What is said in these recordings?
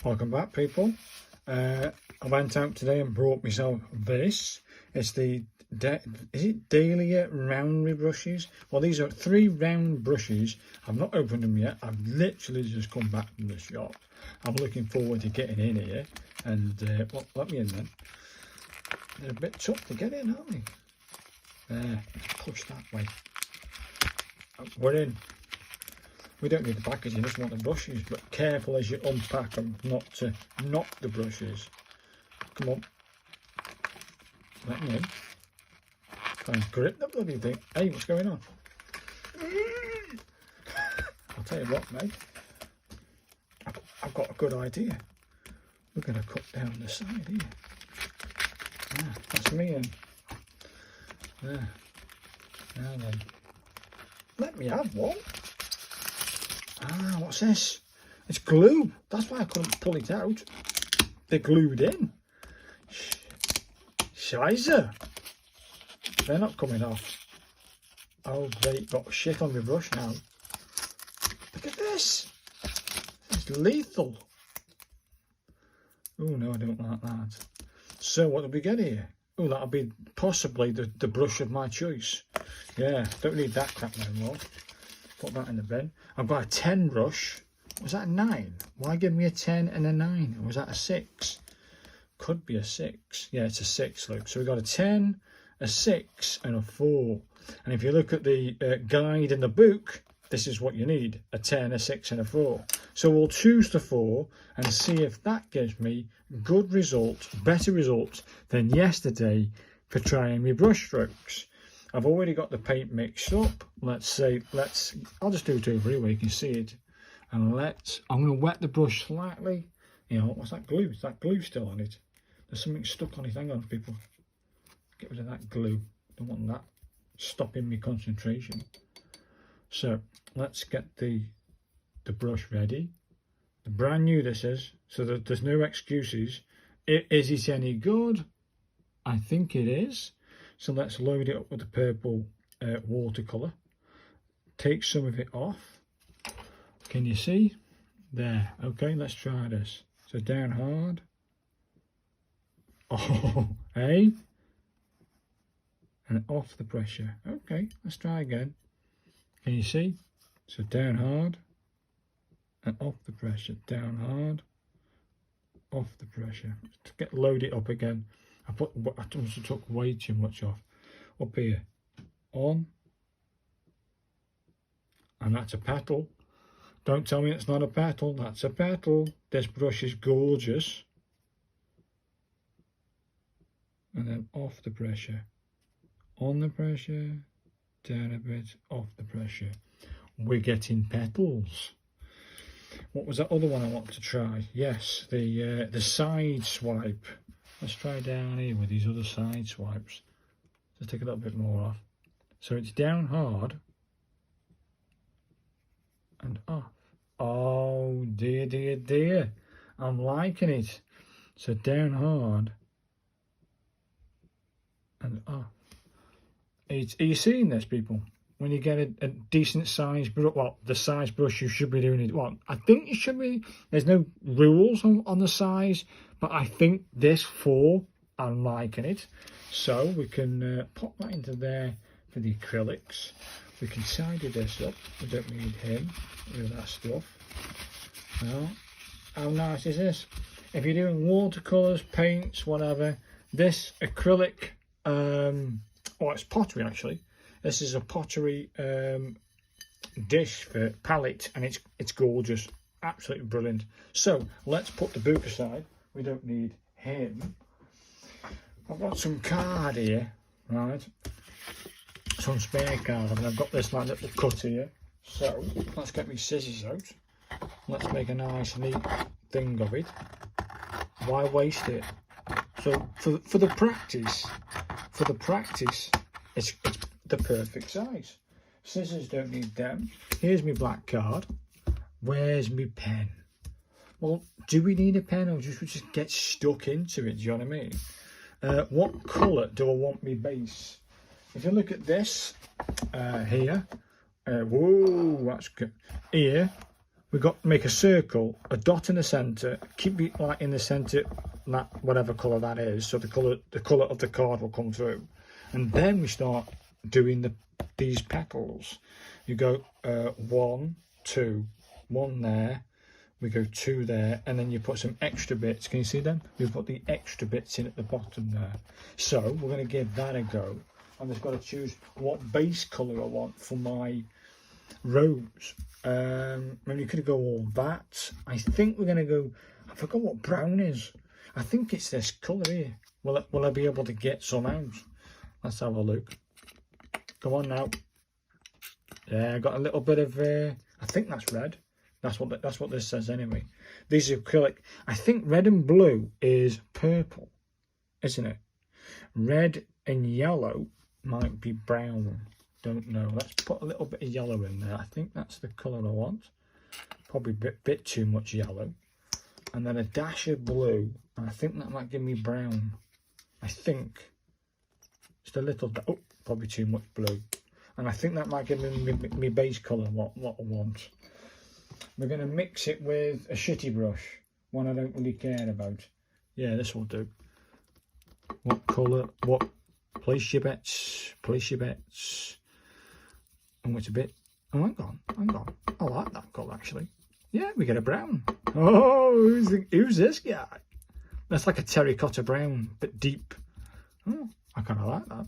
Welcome back, people. I went out today and brought myself this. It's the is it Dahlia round brushes? Well, these are 3 round brushes. I've not opened them yet. I've literally just come back from the shop. I'm looking forward to getting in here, and well, let me in then. They're a bit tough to get in, aren't they? There, push that way. We're in. We don't need the packaging, just want the brushes, but careful as you unpack them not to knock the brushes. Come on. Let me in. Try and grip the bloody thing. Hey, what's going on? I'll tell you what, mate. I've got a good idea. We're going to cut down the side here. Ah, that's me in. There. Now then. Let me have one. Ah, what's this? It's glue. That's why I couldn't pull it out. They're glued in. Scheisse. They're not coming off. Oh, they got shit on my brush now. Look at this. It's lethal. Oh, no, I don't like that. So, what do we get here? Oh, that'll be possibly the brush of my choice. Yeah, don't need that crap no more. Put that in the bin. I've got a 10 brush. Was that a 9? Why give me a 10 and a 9? Or was that a 6? Could be a 6. Yeah, it's a 6, look. So we've got a 10, a 6 and a 4. And if you look at the guide in the book, this is what you need. A 10, a 6 and a 4. So we'll choose the 4 and see if that gives me good results, better results than yesterday for trying my brush strokes. I've already got the paint mixed up. I'll just do it over here where you can see it. And I'm going to wet the brush slightly. You know, what's that glue? Is that glue still on it? There's something stuck on it. Hang on, people. Get rid of that glue. Don't want that stopping me concentration. So, let's get the brush ready. The brand new this is, so that there's no excuses. Is it any good? I think it is. So let's load it up with the purple watercolour. Take some of it off. Can you see? There. Okay, let's try this. So down hard. Oh, hey? And off the pressure. Okay, let's try again. Can you see? So down hard. And off the pressure. Down hard. Off the pressure. To load it up again. I must have took way too much off. Up here, on, and that's a petal. Don't tell me it's not a petal. That's a petal. This brush is gorgeous. And then off the pressure, on the pressure, down a bit, off the pressure. We're getting petals. What was that other one I want to try? Yes, the side swipe. Let's try down here with these other side swipes. Just take a little bit more off. So it's down hard and off. Oh dear, dear, dear. I'm liking it. So down hard and off. Are you seeing this, people? When you get a decent size brush, well, the size brush you should be doing it. Well, I think you should be. There's no rules on the size, but I think this 4, I'm liking it. So we can pop that into there for the acrylics. We can tidy this up. We don't need him with that stuff. Now, how nice is this? If you're doing watercolours, paints, whatever, this acrylic, it's pottery actually. This is a pottery dish for palette, and it's gorgeous, absolutely brilliant. So let's put the book aside. We don't need him. I've got some card here, right? Some spare card, and I've got this like little cut here. So let's get my scissors out. Let's make a nice neat thing of it. Why waste it? So for the practice, it's the perfect size. Scissors, don't need them. Here's my black card. Where's my pen? Well, do we need a pen, or just we just get stuck into it? Do you know what I mean? What colour do I want my base? If you look at this here, whoa, that's good. Here we've got to make a circle, a dot in the centre, keep it like in the centre, that whatever colour that is, so the colour of the card will come through. And then we start doing these petals. You go 1, 2, 1 there, we go 2 there, and then you put some extra bits. Can you see them? We've put the extra bits in at the bottom there. So we're going to give that a go. I'm just going to choose what base colour I want for my rose. Maybe you could go all that. I think we're going to go, I forgot what brown is. I think it's this colour here. Will I be able to get some out? Let's have a look. Come on now. Yeah, I got a little bit of, I think that's red. That's what this says anyway. These are acrylic. I think red and blue is purple, isn't it? Red and yellow might be brown. Don't know. Let's put a little bit of yellow in there. I think that's the colour I want. Probably a bit too much yellow. And then a dash of blue. And I think that might give me brown. I think. Just a little bit. Oh, probably too much blue. And I think that might give me base colour, what I want. We're going to mix it with a shitty brush. One I don't really care about. Yeah, this will do. What colour? What? Place your bets. Place your bets. Oh, it's a bit. Oh, hang on. I like that colour actually. Yeah, we get a brown. Oh, who's this guy? That's like a terracotta brown, but deep. Oh, I kind of like that.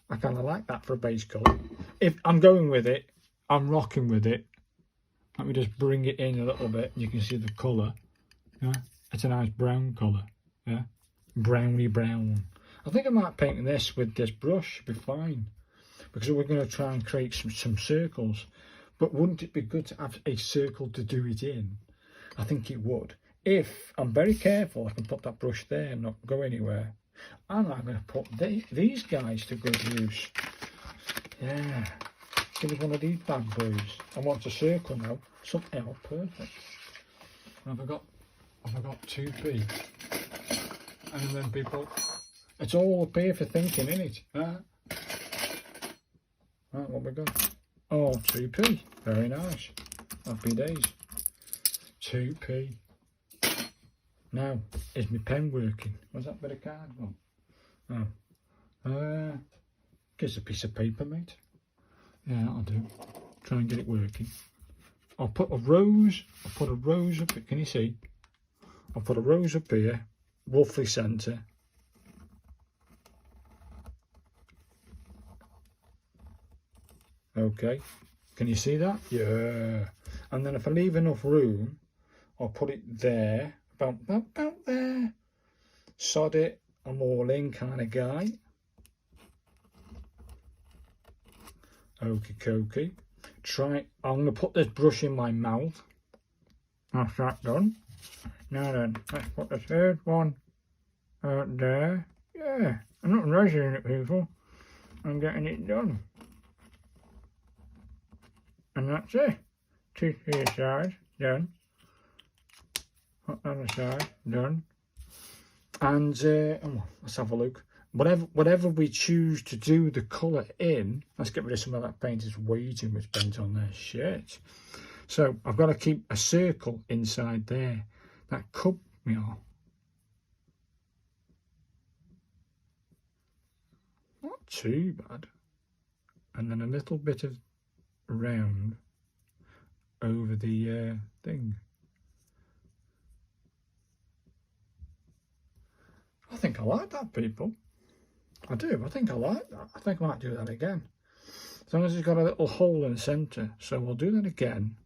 I kind of like that for a base colour. If I'm going with it, I'm rocking with it. Let me just bring it in a little bit. You can see the colour. Yeah, it's a nice brown colour. Yeah, browny brown. I think I might paint this with this brush. Be fine, because we're going to try and create some circles. But wouldn't it be good to have a circle to do it in? I think it would. If I'm very careful, I can put that brush there and not go anywhere. And I'm going to put these guys to good use. Yeah. Give me one of these bad boys. I want a circle now. Something else. Perfect. And have I got 2p? And then people, it's all up here for thinking, isn't it? Right, what we got? Oh, 2p. Very nice. Happy days. 2p. Now, is my pen working? Was that bit of card gone? Oh. Gives a piece of paper, mate. Yeah, that'll do. Try and get it working. I'll put a rose up here. Can you see? I'll put a rose up here, roughly centre. Okay. Can you see that? Yeah. And then if I leave enough room, I'll put it there. About there. Sod it. I'm all in kind of guy. Okie dokie. I'm going to put this brush in my mouth. That's that done. Now then, let's put the third one out there. Yeah, I'm not rushing it, people. I'm getting it done. And that's it. Two to the side, done. Put on the side, done. And let's have a look. Whatever we choose to do the colour in, let's get rid of some of that paint. It's way too much paint on there. Shit. So I've got to keep a circle inside there. That could be all. Not too bad. And then a little bit of round over the thing. I think I like that, people. I do. I think I like that. I think I might do that again. As long as it's got a little hole in the centre. So we'll do that again.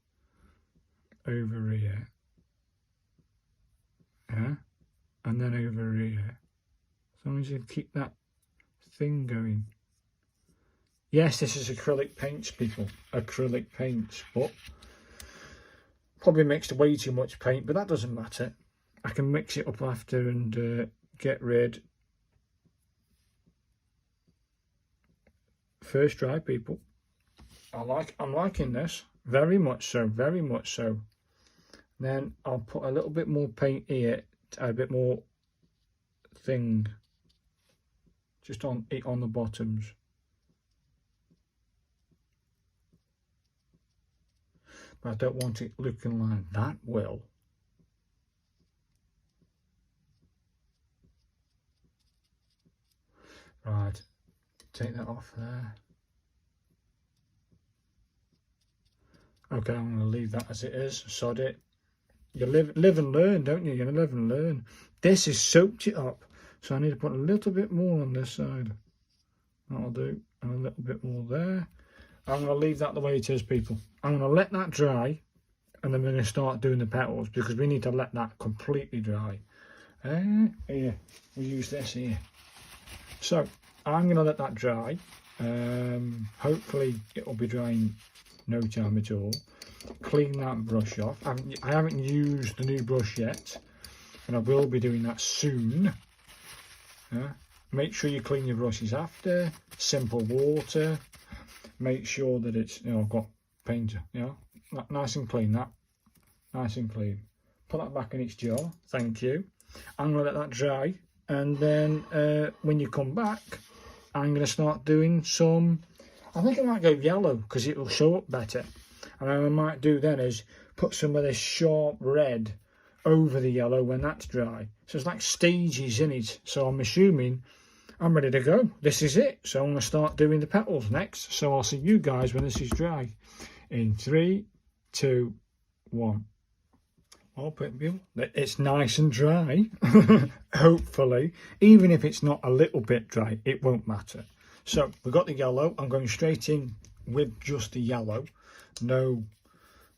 Over here. Yeah. And then over here. As long as you keep that thing going. Yes, this is acrylic paints, people. Acrylic paints. But probably mixed way too much paint. But that doesn't matter. I can mix it up after and get rid. First try, people. I'm liking this very much so, very much so. Then I'll put a little bit more paint here to add a bit more thing just on the bottoms. but I don't want it looking like that will. Right, take that off there. Okay, I'm going to leave that as it is, sod it. You live and learn, don't you? You're going to live and learn. This has soaked it up, so I need to put a little bit more on this side. That'll do, and a little bit more there. I'm going to leave that the way it is, people. I'm going to let that dry, and then we're going to start doing the petals, because we need to let that completely dry. Here, we use this here. So, I'm going to let that dry. Hopefully, it will be drying no time at all. Clean that brush off. I haven't used the new brush yet, and I will be doing that soon. Make sure you clean your brushes after. Simple water. Make sure that it's, I've got paint, nice and clean, that. Nice and clean. Put that back in its jar. Thank you. I'm going to let that dry, and then when you come back, I'm going to start doing some, I think I might go yellow because it will show up better. And what I might do then is put some of this sharp red over the yellow when that's dry. So it's like stages in it. So I'm assuming I'm ready to go. This is it. So I'm going to start doing the petals next. So I'll see you guys when this is dry. In 3, 2, 1. Oh, it's nice and dry. Hopefully. Even if it's not a little bit dry, it won't matter. So we've got the yellow. I'm going straight in with just the yellow. No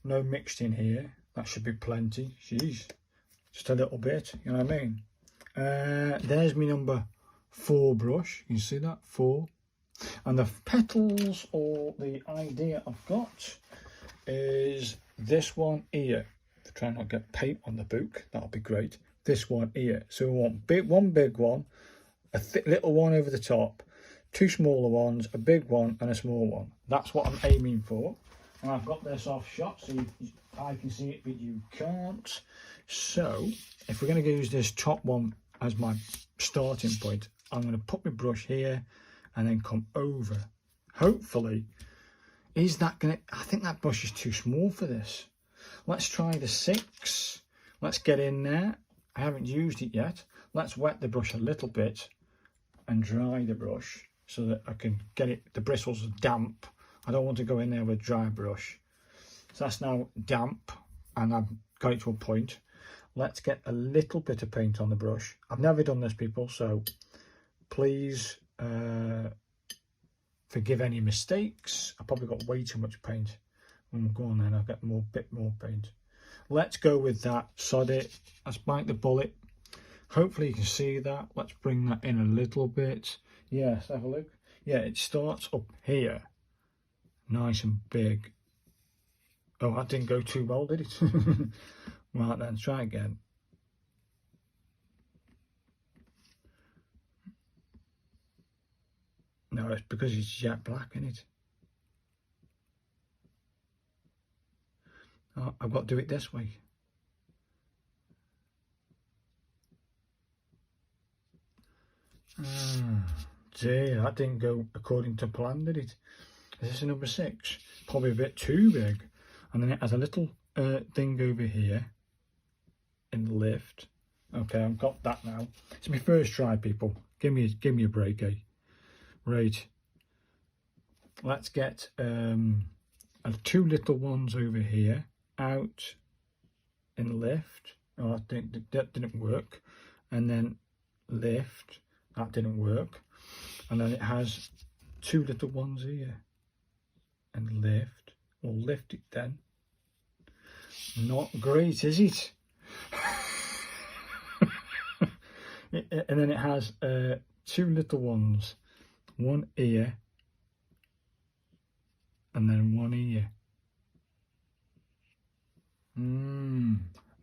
mixed in here. That should be plenty. Jeez, just a little bit, you know what I mean? There's my number 4 brush. You can see that, 4. And the petals, or the idea I've got, is this one here. Try not to get paint on the book. That'll be great. This one here. So we want one big one, a little one over the top, 2 smaller ones, a big one and a small one. That's what I'm aiming for. And I've got this off shot so I can see it, but you can't. So if we're going to use this top one as my starting point, I'm going to put my brush here and then come over. Hopefully, is that going to, I think that brush is too small for this. Let's try the 6. Let's get in there. I haven't used it yet. Let's wet the brush a little bit and dry the brush so that I can get it, the bristles damp. I don't want to go in there with a dry brush. So that's now damp and I've got it to a point. Let's get a little bit of paint on the brush. I've never done this, people, so please forgive any mistakes. I probably got way too much paint. Go on then, I'll get a bit more paint. Let's go with that, sod it. Let's bite the bullet. Hopefully you can see that. Let's bring that in a little bit. Yes, have a look. Yeah, it starts up here. Nice and big. Oh, that didn't go too well, did it? Right then, try again. No, it's because it's jet black, isn't it? Oh, I've got to do it this way. Dear, that didn't go according to plan, did it? Is this a number 6? Probably a bit too big. And then it has a little thing over here in the lift. Okay, I've got that now. It's my first try, people. Give me a break, eh? Right. Let's get 2 little ones over here out in lift. Oh, that didn't work. And then lift. That didn't work. And then it has 2 little ones here. And lift. We'll lift it then. Not great, is it? And then it has 2 little ones. One ear. And then one ear.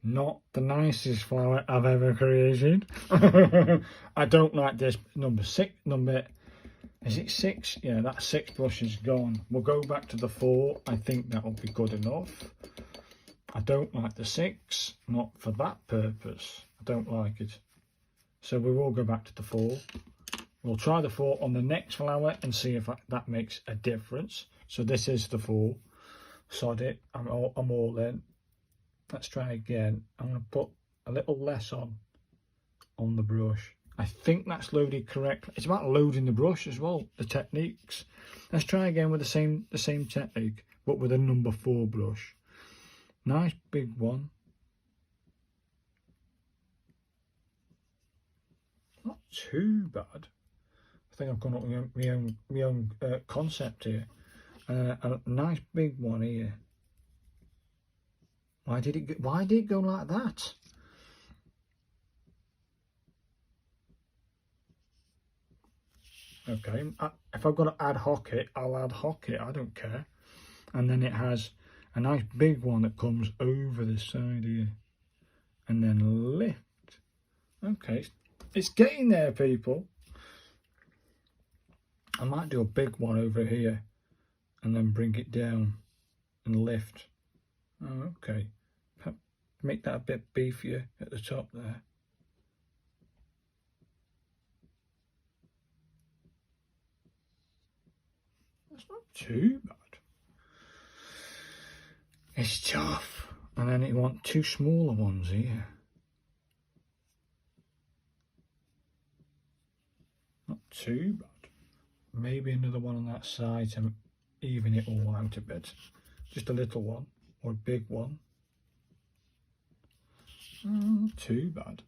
Not the nicest flower I've ever created. I don't like this number 6. Is it 6? Yeah, that 6 brush is gone. We'll go back to the 4. I think that will be good enough. I don't like the 6, not for that purpose. I don't like it. So we will go back to the 4. We'll try the 4 on the next flower and see if that makes a difference. So this is the 4. Sod it, I'm all in. Let's try again. I'm going to put a little less on the brush. I think that's loaded correctly. It's about loading the brush as well, the techniques. Let's try again with the same technique, but with a number 4 brush. Nice big one. Not too bad. I think I've gone up with my own concept here. A nice big one here. Why did it go like that? Okay, if I've got to ad hoc it, I'll ad hoc it, I don't care. And then it has a nice big one that comes over the side here. And then lift. Okay, it's getting there, people. I might do a big one over here and then bring it down and lift. Oh, okay. Make that a bit beefier at the top there. That's not too bad. It's tough. And then you want 2 smaller ones here. Not too bad. Maybe another one on that side to even it all out a bit. Just a little one or a big one. Not too bad.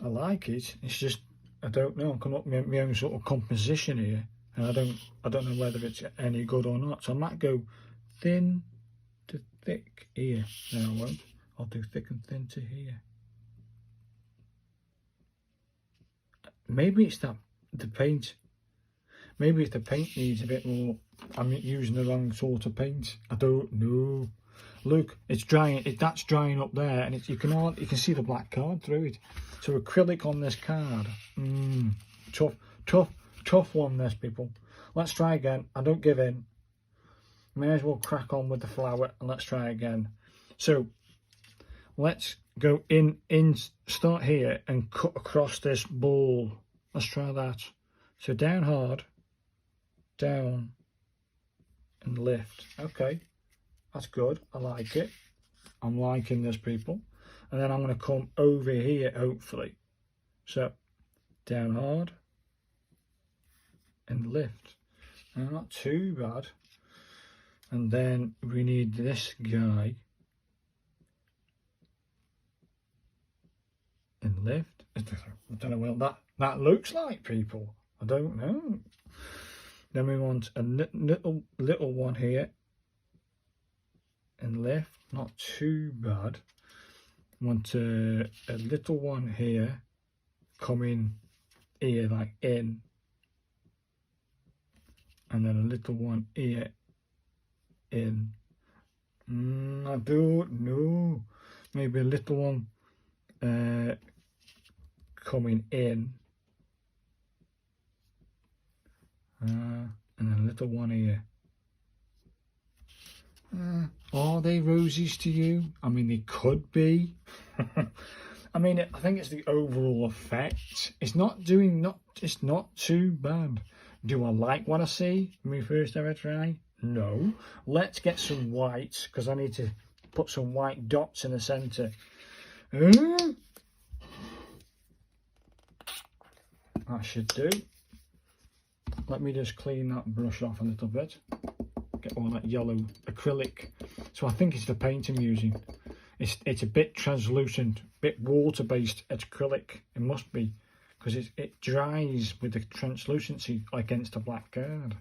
I like it. It's just I don't know. I'm coming up with my own sort of composition here, and I don't know whether it's any good or not. So I might go thin to thick here. No, I won't. I'll do thick and thin to here. Maybe it's the paint. Maybe if the paint needs a bit more. I'm using the wrong sort of paint. I don't know. Look, it's drying. That's drying up there, and you can see the black card through it. So acrylic on this card. Tough one, this, people. Let's try again. I don't give in. May as well crack on with the flower, and let's try again. So let's go in. Start here and cut across this ball. Let's try that. So down hard, down, and lift. Okay. That's good. I like it. I'm liking this, people. And then I'm going to come over here, hopefully. So, down hard. And lift. Not too bad. And then we need this guy. And lift. I don't know what that looks like, people. I don't know. Then we want a little one here. And lift, not too bad. Want a little one here, coming here like in, and then a little one here in. I don't know. Maybe a little one coming in, and then a little one here. Are they roses to you? I mean, they could be. I mean, I think it's the overall effect. It's not too bad. Do I like what I see when we first ever try? No. Let's get some white, because I need to put some white dots in the centre. I should do. Let me just clean that brush off a little bit. Get all that yellow acrylic. So I think it's the paint I'm using. It's a bit translucent, bit water-based acrylic. It must be, because it dries with the translucency against a black card.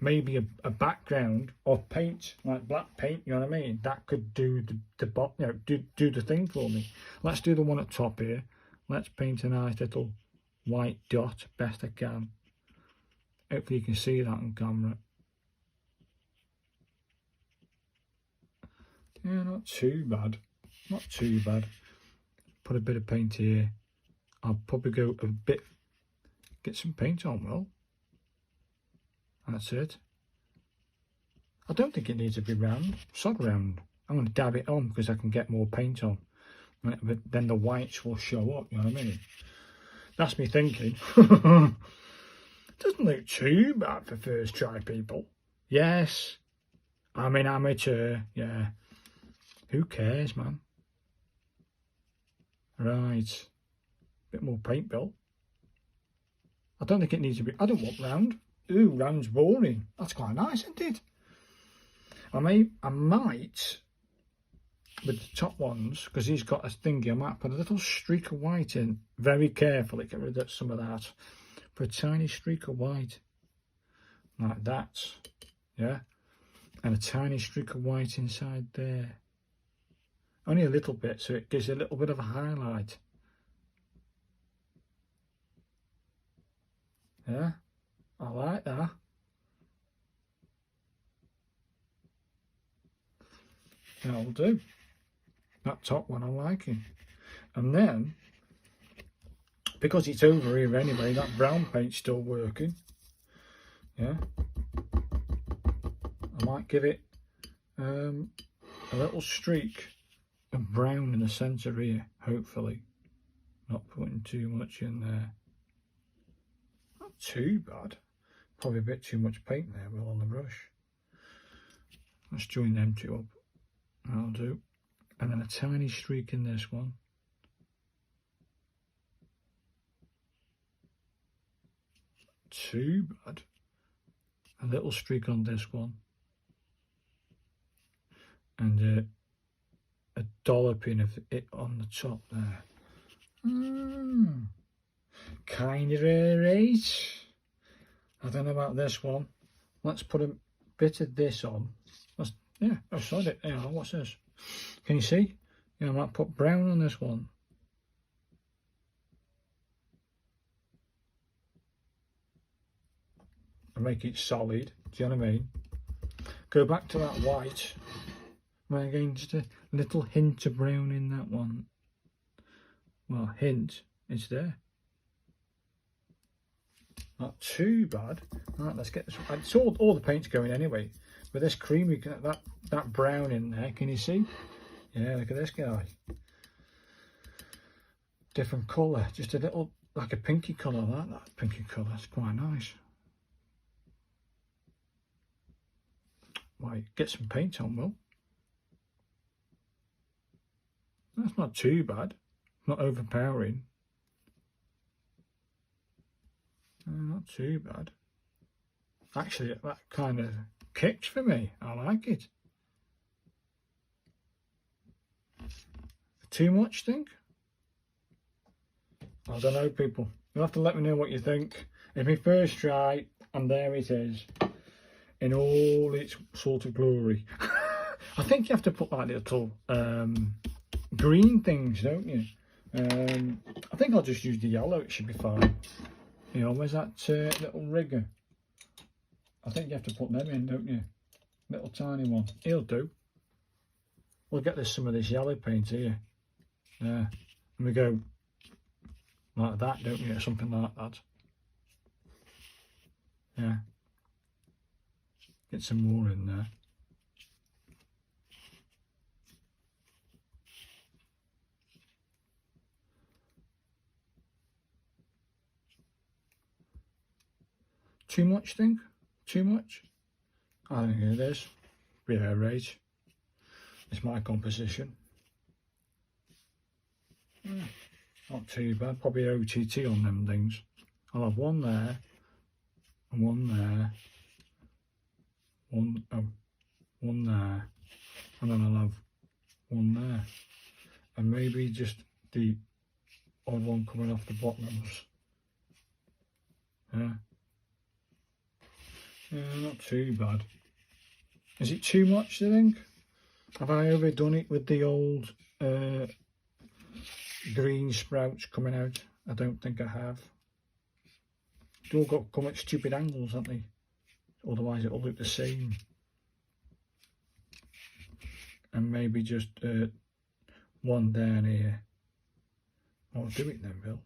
Maybe a background of paint, like black paint. You know what I mean? That could do do the thing for me. Let's do the one at top here. Let's paint a nice little white dot best I can. Hopefully you can see that on camera. Yeah, not too bad. Not too bad. Put a bit of paint here. I'll probably go a bit, get some paint on, well. That's it. I don't think it needs to be round. Sod round. I'm going to dab it on because I can get more paint on. But then the whites will show up, you know what I mean? That's me thinking. Doesn't look too bad for first try, people. Yes. I'm an amateur, yeah. Who cares, man? Right. Bit more paint, Bill. I don't think it needs to be, I don't want round. Ooh, round's boring. That's quite nice, isn't it? I might, with the top ones, because he's got a thingy, I might put a little streak of white in, very carefully, get rid of some of that. Put a tiny streak of white, like that, yeah? And a tiny streak of white inside there. Only a little bit, so it gives a little bit of a highlight. Yeah, I like that. That'll do. That top one I'm liking. And then, because it's over here anyway, that brown paint's still working. Yeah. I might give it a little streak of brown in the centre here, hopefully. Not putting too much in there. Not too bad. Probably a bit too much paint there, Will, on the brush. Let's join them two up. That'll do. And then a tiny streak in this one. Too bad. A little streak on this one. And a dolloping of it on the top there. Kind of right. I don't know about this one. Let's put a bit of this on. Yeah, I saw it. Yeah, what's this? Can you see? Yeah, I might put brown on this one. And make it solid. Do you know what I mean? Go back to that white. Right, again, just a little hint of brown in that one. Well, hint, it's there. Not too bad. Right, let's get this. It's all the paint's going anyway. With this cream, we get that brown in there. Can you see? Yeah, look at this guy. Different colour, just a little like a pinky colour. That pinky colour. It's quite nice. Right, get some paint on, Will. That's not too bad. Not overpowering. Not too bad. Actually, that kind of kicks for me. I like it. Too much, think? I don't know, people. You'll have to let me know what you think. It's my first try, and there it is. In all its sort of glory. I think you have to put like little green things, don't you? I think I'll just use the yellow. It should be fine. You know, where's that little rigger? I think you have to put them in, don't you? Little tiny one. He'll do. We'll get this some of this yellow paint here. Yeah. And we go like that, don't you? Or something like that. Yeah. Get some more in there. Too much, think? Too much? I think it is. Yeah, right. It's my composition. Not too bad. Probably OTT on them things. I'll have one there, and one there, one there, and then I'll have one there, and maybe just the odd one coming off the bottoms. Yeah. Yeah, not too bad. Is it too much, do you think? Have I overdone it with the old green sprouts coming out? I don't think I have. They've all got to come at stupid angles, haven't they? Otherwise it'll look the same. And maybe just one down here. I'll do it then, Bill.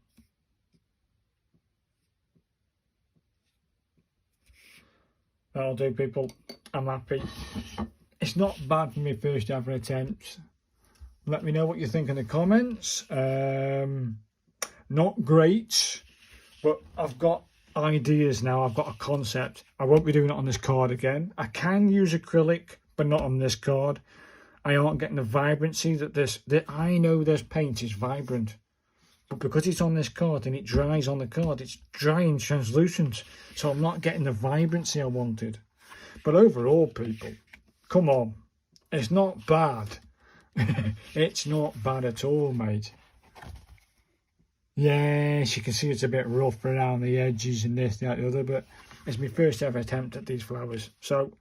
That'll do, people. I'm happy. It's not bad for my first ever attempt. Let me know what you think in the comments. Not great, but I've got ideas now. I've got a concept. I won't be doing it on this card again. I can use acrylic but not on this card. I aren't getting the vibrancy that I know this paint is vibrant. But because it's on this card and it dries on the card, it's dry and translucent. So I'm not getting the vibrancy I wanted. But overall, people, come on. It's not bad. It's not bad at all, mate. Yes, you can see it's a bit rough around the edges and this, that, the other. But it's my first ever attempt at these flowers. So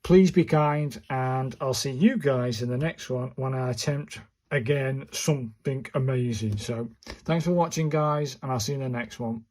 please be kind, and I'll see you guys in the next one when I attempt again something amazing. So thanks for watching, guys, and I'll see you in the next one.